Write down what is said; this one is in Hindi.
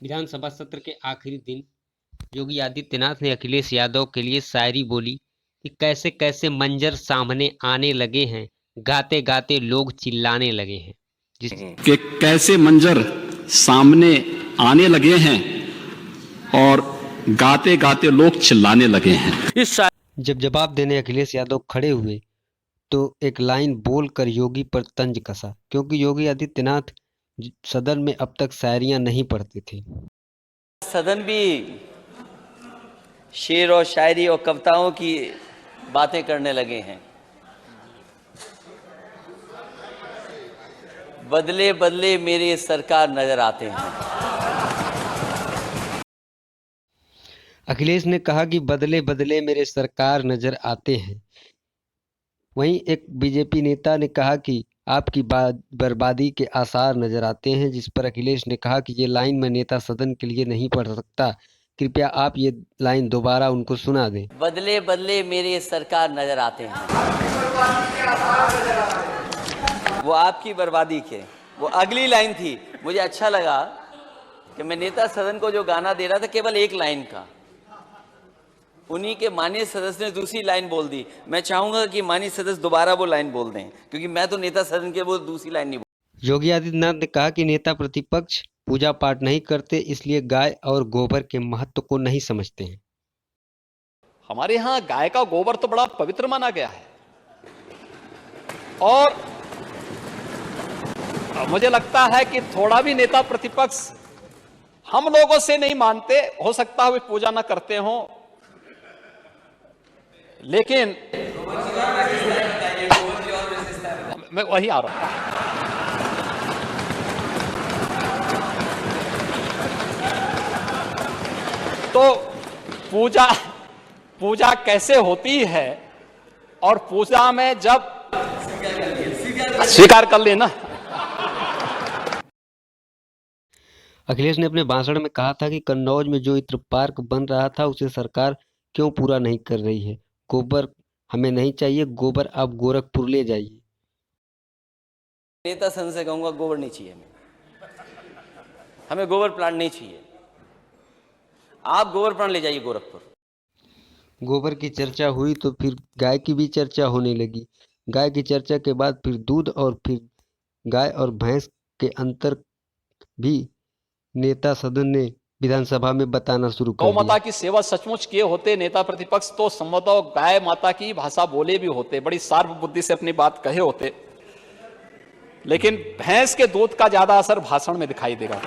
विधानसभा सत्र के आखिरी दिन योगी आदित्यनाथ ने अखिलेश यादव के लिए शायरी बोली कि कैसे कैसे मंजर सामने आने लगे हैं, गाते गाते लोग चिल्लाने लगे हैं। कि कैसे मंजर सामने आने लगे हैं और गाते गाते लोग चिल्लाने लगे हैं। जब जवाब देने अखिलेश यादव खड़े हुए तो एक लाइन बोलकर योगी पर तंज कसा, क्योंकि योगी आदित्यनाथ सदन में अब तक शायरियां नहीं पढ़ते थे। सदन भी शेर और शायरी और कविताओं की बातें करने लगे हैं। बदले बदले मेरे सरकार नजर आते हैं। अखिलेश ने कहा कि बदले बदले मेरे सरकार नजर आते हैं। वहीं एक बीजेपी नेता ने कहा कि आपकी बर्बादी के आसार नजर आते हैं, जिस पर अखिलेश ने कहा कि ये लाइन मैं नेता सदन के लिए नहीं पढ़ सकता, कृपया आप ये लाइन दोबारा उनको सुना दें। बदले बदले मेरे सरकार नजर आते हैं, वो आपकी बर्बादी के, वो अगली लाइन थी। मुझे अच्छा लगा कि मैं नेता सदन को जो गाना दे रहा था केवल एक लाइन का, उन्हीं के माननीय सदस्य ने दूसरी लाइन बोल दी। मैं चाहूंगा कि माननीय सदस्य दोबारा वो लाइन बोल दें, क्योंकि मैं तो नेता सदन के वो दूसरी लाइन नहीं बोल। योगी आदित्यनाथ ने कहा कि नेता प्रतिपक्ष पूजा पाठ नहीं करते, इसलिए गाय और गोबर के महत्व को नहीं समझते हैं। हमारे यहाँ गाय का गोबर तो बड़ा पवित्र माना गया है, और मुझे लगता है कि थोड़ा भी नेता प्रतिपक्ष हम लोगों से नहीं मानते, हो सकता है वे पूजा ना करते हों, लेकिन मैं वही आ रहा हूं। तो पूजा कैसे होती है, और पूजा में जब स्वीकार कर लेना। अखिलेश ने अपने भाषण में कहा था कि कन्नौज में जो इत्र पार्क बन रहा था उसे सरकार क्यों पूरा नहीं कर रही है। गोबर हमें नहीं चाहिए, गोबर आप गोरखपुर ले जाइए। नेता सदन से कहूंगा गोबर नहीं चाहिए, हमें गोबर प्लांट नहीं चाहिए, आप गोबर प्लांट ले जाइए गोरखपुर। गोबर की चर्चा हुई तो फिर गाय की भी चर्चा होने लगी। गाय की चर्चा के बाद फिर दूध, और फिर गाय और भैंस के अंतर भी नेता सदन ने विधानसभा में बताना शुरू कर गौ दिया। माता की सेवा सचमुच किए होते नेता प्रतिपक्ष तो संभवतः गाय माता की भाषा बोले भी होते, बड़ी शार्प बुद्धि से अपनी बात कहे होते, लेकिन भैंस के दूध का ज्यादा असर भाषण में दिखाई देगा।